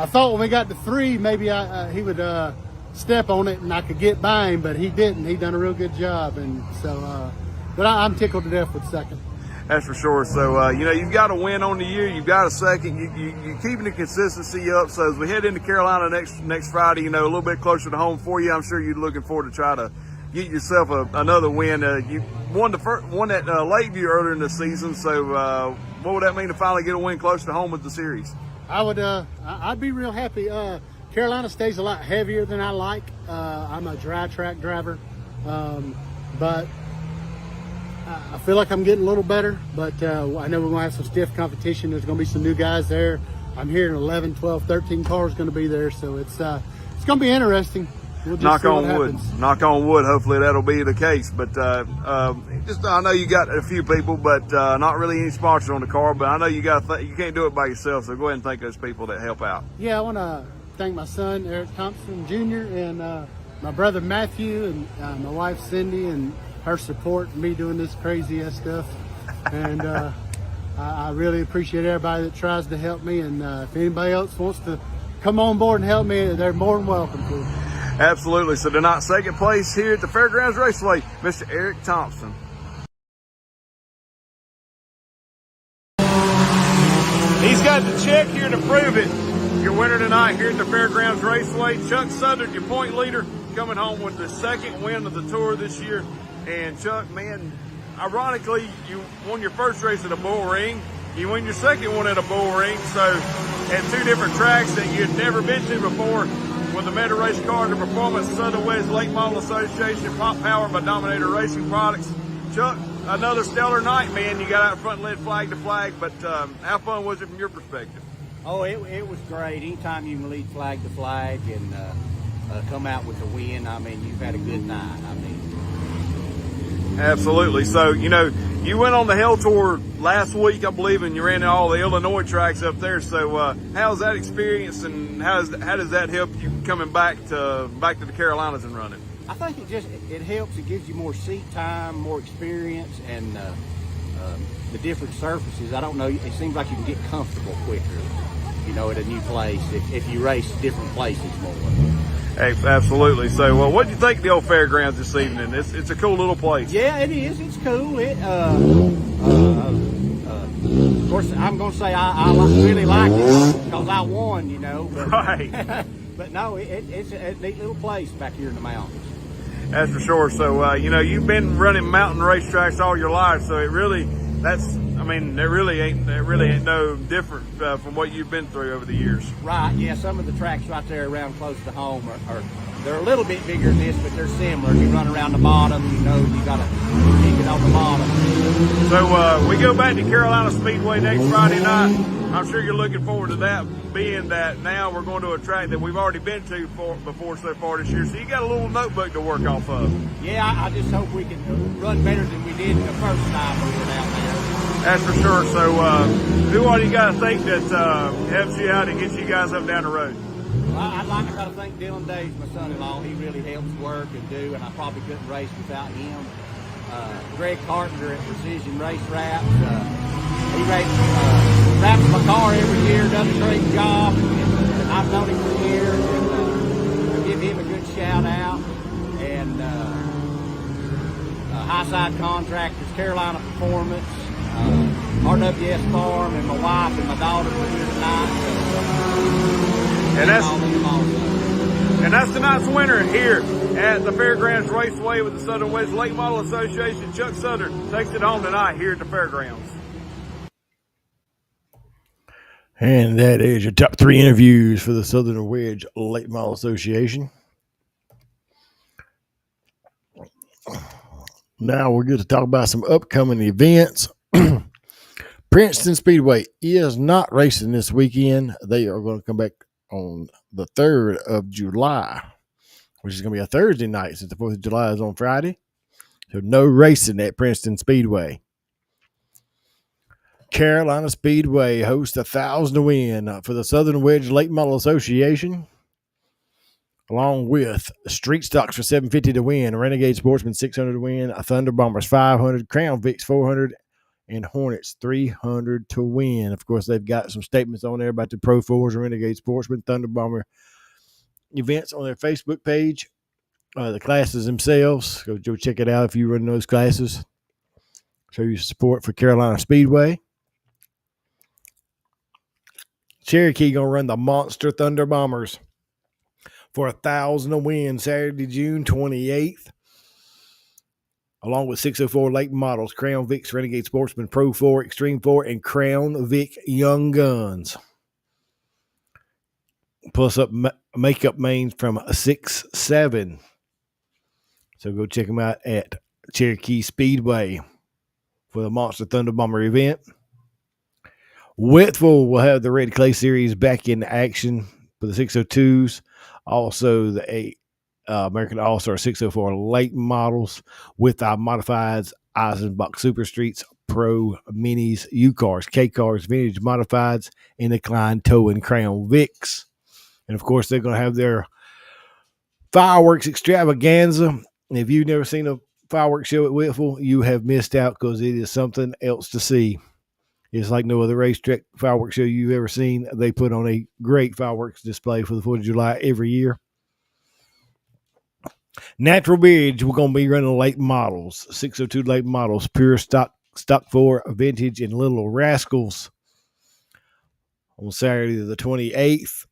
G: thought when we got to 3, maybe he would step on it and I could get by him, but he didn't. He done a real good job, and so but I'm tickled to death with second.
E: That's for sure. So, you've got a win on the year. You've got a second. You're keeping the consistency up. So as we head into Carolina next Friday, a little bit closer to home for you, I'm sure you're looking forward to try to get yourself another win. You won at Lakeview earlier in the season. So what would that mean to finally get a win closer to home with the series?
G: I'd be real happy. Carolina stays a lot heavier than I like. I'm a dry track driver, but I feel like I'm getting a little better, but I know we're going to have some stiff competition. There's going to be some new guys there. I'm hearing 11, 12, 13 cars going to be there, so it's going to be interesting. We'll
E: Knock on wood. Knock on wood. Hopefully that'll be the case. But I know you got a few people, but not really any sponsors on the car. But I know you can't do it by yourself. So go ahead and thank those people that help out.
G: Yeah, I want to thank my son Eric Thompson Jr. and my brother Matthew and my wife Cindy and her support in me doing this crazy ass stuff. And I really appreciate everybody that tries to help me. And if anybody else wants to come on board and help me, they're more than welcome to.
E: Absolutely. So tonight, second place here at the Fairgrounds Raceway, Mr. Eric Thompson. He's got the check here to prove it. Your winner tonight here at the Fairgrounds Raceway, Chuck Southern, your point leader, coming home with the second win of the tour this year. And Chuck, man, ironically, you won your first race at a bull ring. You won your second one at a bull ring. So at two different tracks that you had never been to before, with the Meta Race Car and the Performance Southern West Lake Model Association, powered by Dominator Racing Products. Chuck, another stellar night, man. You got out front and led flag to flag, but how fun was it from your perspective?
H: Oh, it was great. Anytime you can lead flag to flag, and come out with the win, I mean, you've had a good night. I mean,
E: Absolutely. So, you went on the Hell Tour last week, I believe, and you ran all the Illinois tracks up there. So, how's that experience, and how does that help you coming back to the Carolinas and running?
H: I think it helps. It gives you more seat time, more experience, and the different surfaces. I don't know. It seems like you can get comfortable quicker, at a new place if you race different places more.
E: Hey, absolutely. So, what did you think of the old fairgrounds this evening? It's a cool little place.
H: Yeah, it is. It's cool. Of course, I'm going to say I really like it because I won, But,
E: Right.
H: but no, it's a neat little place back here in the mountains.
E: That's for sure. So, you've been running mountain racetracks all your life, so there really ain't no different from what you've been through over the years.
H: Right, yeah, some of the tracks right there around close to home they're a little bit bigger than this, but they're similar. You run around the bottom, you got to kick it on the bottom.
E: So we go back to Carolina Speedway next Friday night. I'm sure you're looking forward to that, being that now we're going to a track that we've already been to before so far this year. So you got a little notebook to work off of.
H: Yeah, I just hope we can run better than we did the first time we were down there.
E: That's for sure. So who all you got to think that helps you out and gets you guys up down the road?
H: Well, I'd like to thank Dylan Days, my son-in-law. He really helps work and do, and I probably couldn't race without him. Greg Carpenter at Precision Race Wraps. He wraps my car every year, does a great job, and I've known him for years. And I give him a good shout out. And Highside Contractors, Carolina Performance, RWS Farm, and my wife and my daughter were here tonight.
E: And that's tonight's winner here at the Fairgrounds Raceway with the Southern Wedge Late Model Association. Chuck Southern takes it home tonight here at the Fairgrounds.
B: And that is your top 3 interviews for the Southern Wedge Late Model Association. Now we're going to talk about some upcoming events. Princeton Speedway is not racing this weekend. They are going to come back on the 3rd of July, which is going to be a Thursday night since the 4th of July is on Friday. So no racing at Princeton Speedway. Carolina Speedway hosts 1,000 to win for the Southern Wedge Late Model Association, along with Street Stocks for $750 to win, Renegade Sportsman $600 to win, Thunder Bombers $500, Crown Vics $400, and Hornets $300 to win. Of course, they've got some statements on there about the Pro 4s and Renegade Sportsman, Thunder Bomber events on their Facebook page. The classes themselves, go check it out if you run those classes. Show your support for Carolina Speedway. Cherokee going to run the Monster Thunder Bombers for 1,000 to win Saturday, June 28th. Along with 604 late models, Crown Vics, Renegade Sportsman, Pro 4, Extreme 4, and Crown Vic Young Guns. Plus up makeup mains from 6-7. So go check them out at Cherokee Speedway for the Monster Thunder Bomber event. Whitfield will have the Red Clay Series back in action for the 602s. Also the American All-Star 604 late models with our modifieds, Eisenbach Super Streets, Pro Minis, U-Cars, K-Cars, Vintage Modifieds, and the Klein Tow and Crown Vics. And, of course, they're going to have their fireworks extravaganza. And if you've never seen a fireworks show at Whitfield, you have missed out because it is something else to see. It's like no other racetrack fireworks show you've ever seen. They put on a great fireworks display for the 4th of July every year. Natural Bridge, we're going to be running late models, 602 late models, pure stock 4, vintage, and Little Rascals on Saturday the 28th.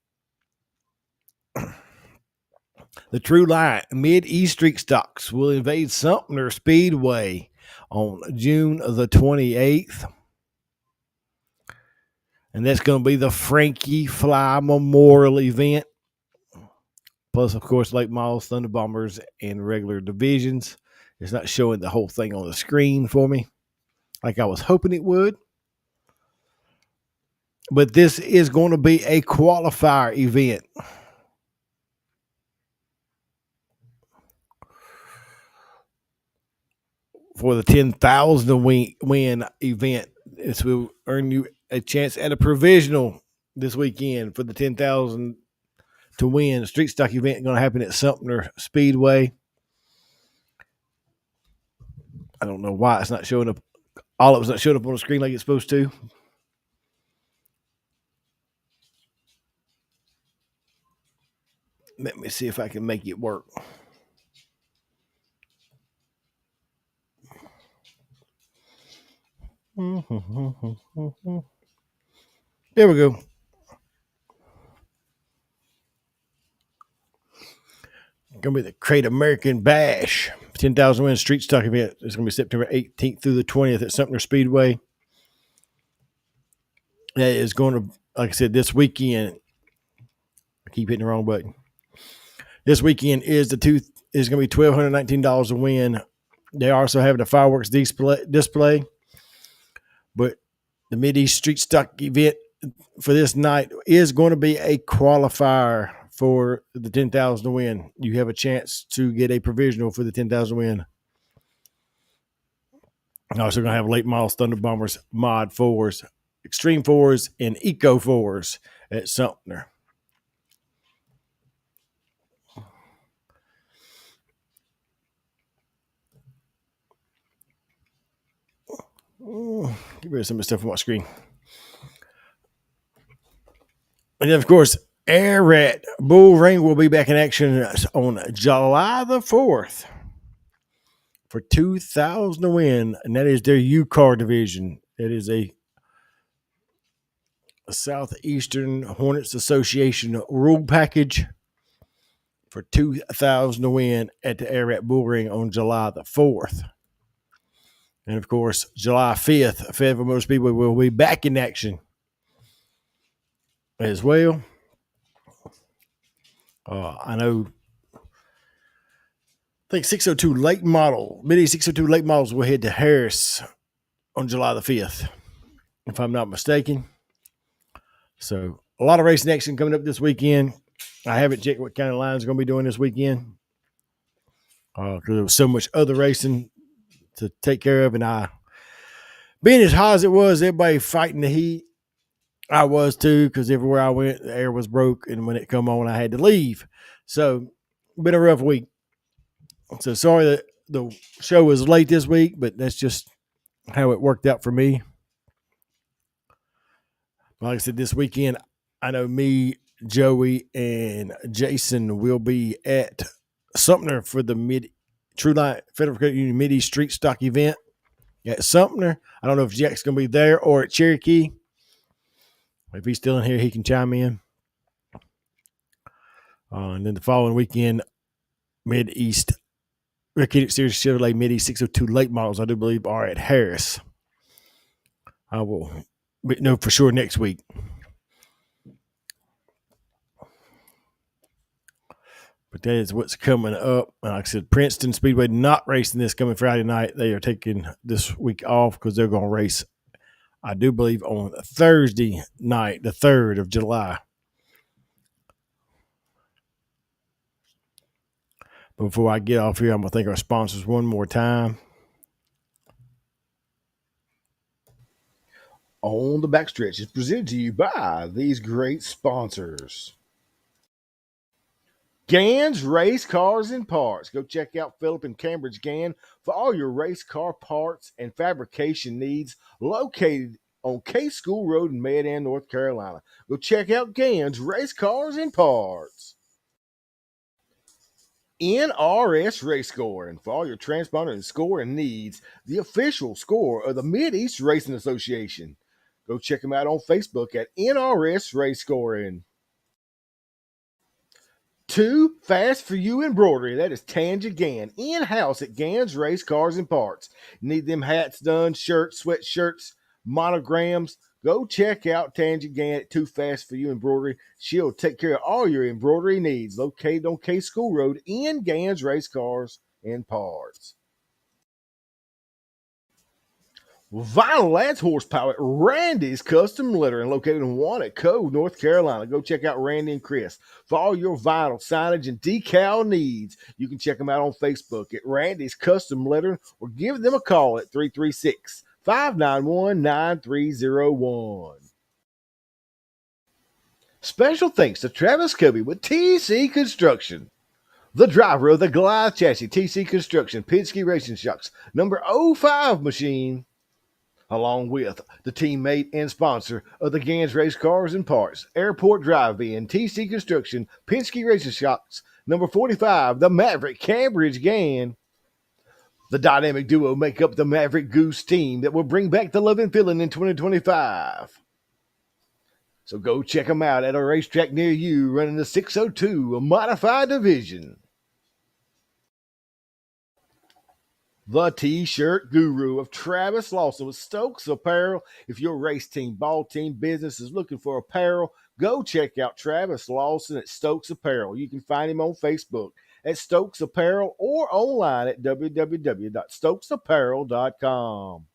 B: The True Light Mid-East Street Stocks will invade Sumter Speedway on June the 28th. And that's going to be the Frankie Fly Memorial event. Plus, of course, late models, Thunder Bombers, and regular divisions. It's not showing the whole thing on the screen for me like I was hoping it would. But this is going to be a qualifier event. for the 10,000 win event. This will earn you a chance at a provisional this weekend for the 10,000 to win. The street stock event going to happen at Sumter Speedway. I don't know why it's not showing up. All of it's not showing up on the screen like it's supposed to. Let me see if I can make it work. There we go. Going to be the Great American Bash 10,000 win street stock event. It's going to be September 18th through the 20th at Sumter Speedway. That is going to, like I said, this weekend. I keep hitting the wrong button. This weekend is going to be $1,219 a win. They also have the fireworks display, but the Mid-East Street Stock event for this night is going to be a qualifier for the 10,000 to win. You have a chance to get a provisional for the 10,000 win. Also going to have late models, Thunder Bombers, Mod 4s, Extreme 4s, and Eco 4s at Sumter. Get rid of some of the stuff on my screen. And then, of course, Air Rat Bull Ring will be back in action on July the 4th for 2,000 to win, and that is their U-Car division. That is a Southeastern Hornets Association rule package for 2,000 to win at the Air Rat Bull Ring on July the 4th. And, of course, July 5th, Fayetteville Motor Speedway will be back in action as well. I think 602 late model, Mid-East 602 late models will head to Harris on July the 5th, if I'm not mistaken. So a lot of racing action coming up this weekend. I haven't checked what kind of lines going to be doing this weekend because there was so much other racing to take care of. And being as hot as it was, everybody fighting the heat. I was too, because everywhere I went, the air was broke, and when it come on, I had to leave. So, been a rough week. So sorry that the show was late this week, but that's just how it worked out for me. Like I said, this weekend, I know me, Joey, and Jason will be at Sumter for the True Light Federal Credit Union Mid-East Street Stock event at Sumter. I don't know if Jack's going to be there or at Cherokee. If he's still in here, he can chime in. And then the following weekend, Mid-East Rick Hennig Series Chevrolet Mid-East 602 late models, I do believe, are at Harris. I will know for sure next week. But that is what's coming up. Like I said, Princeton Speedway not racing this coming Friday night. They are taking this week off because they're going to race, I do believe, on Thursday night, the 3rd of July. But before I get off here, I'm going to thank our sponsors one more time.
A: On the Backstretch is presented to you by these great sponsors. Gann's Race Cars and Parts. Go check out Philip and Cambridge Gann for all your race car parts and fabrication needs, located on K School Road in Medan, North Carolina. Go check out Gann's Race Cars and Parts. NRS Race Scoring for all your transponder and scoring needs, the official score of the Mid-East Racing Association. Go check them out on Facebook at NRS Race Scoring. Too Fast for You Embroidery. That is Tanja Gann, in-house at Gann's Race Cars and Parts. Need them hats done, shirts, sweatshirts, monograms. Go check out Tanja Gann at Too Fast for You Embroidery. She'll take care of all your embroidery needs. Located on K School Road in Gann's Race Cars and Parts. Vinyl adds horsepower at Randy's Custom Lettering, located in Walnut Cove, North Carolina. Go check out Randy and Chris for all your vinyl signage and decal needs. You can check them out on Facebook at Randy's Custom Lettering or give them a call at 336 591 9301. Special thanks to Travis Covey with TC Construction, the driver of the Goliath chassis, TC Construction, Penske Racing Shocks, number 05 machine, along with the teammate and sponsor of the Gans Race Cars and Parts, Airport Drive-In, TC Construction, Penske Racing Shocks, number 45, the Maverick Cambridge Gan. The dynamic duo make up the Maverick Goose team that will bring back the love and feeling in 2025. So go check them out at a racetrack near you running the 602, a modified division. The T-shirt guru of Travis Lawson with Stokes Apparel. If your race team, ball team, business is looking for apparel, go check out Travis Lawson at Stokes Apparel. You can find him on Facebook at Stokes Apparel or online at www.stokesapparel.com.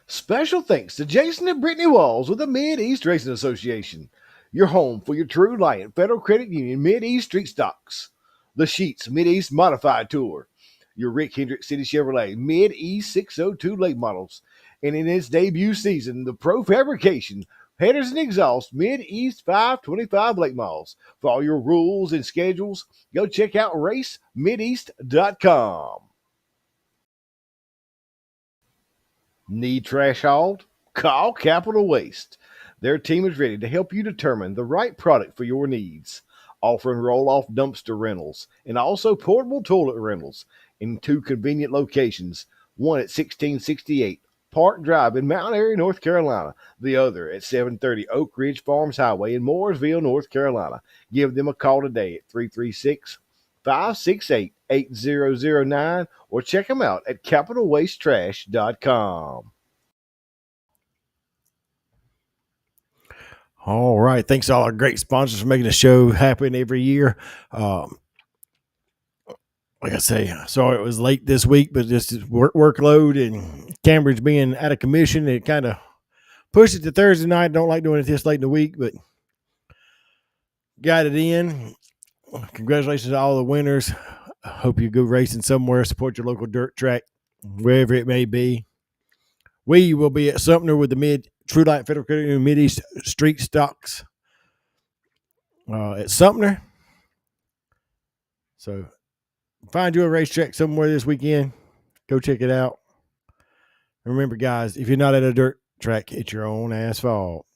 A: Special thanks to Jason and Brittany Walls with the Mid-East Racing Association, your home for your True Light Federal Credit Union Mid-East Street Stocks. The Sheets Mid-East Modified Tour, your Rick Hendrick City Chevrolet Mid-East 602 late models, and in its debut season, the Pro Fabrication Headers and Exhaust Mid-East 525 late models. For all your rules and schedules, go check out racemideast.com. Need trash hauled? Call Capital Waste. Their team is ready to help you determine the right product for your needs, offering roll-off dumpster rentals and also portable toilet rentals in 2 convenient locations, one at 1668 Park Drive in Mount Airy, North Carolina, the other at 730 Oak Ridge Farms Highway in Mooresville, North Carolina. Give them a call today at 336-568-8009 or check them out at capitalwastetrash.com.
B: All right. Thanks to all our great sponsors for making the show happen every year. Like I say, sorry it was late this week, but just workload and Cambridge being out of commission, it kind of pushed it to Thursday night. Don't like doing it this late in the week, but got it in. Congratulations to all the winners. I hope you go racing somewhere. Support your local dirt track, wherever it may be. We will be at Sumter with the True Light Federal Credit Union Mid-East Street Stocks at Sumter. So find you a racetrack somewhere this weekend. Go check it out. And remember, guys, if you're not at a dirt track, it's your own asphalt.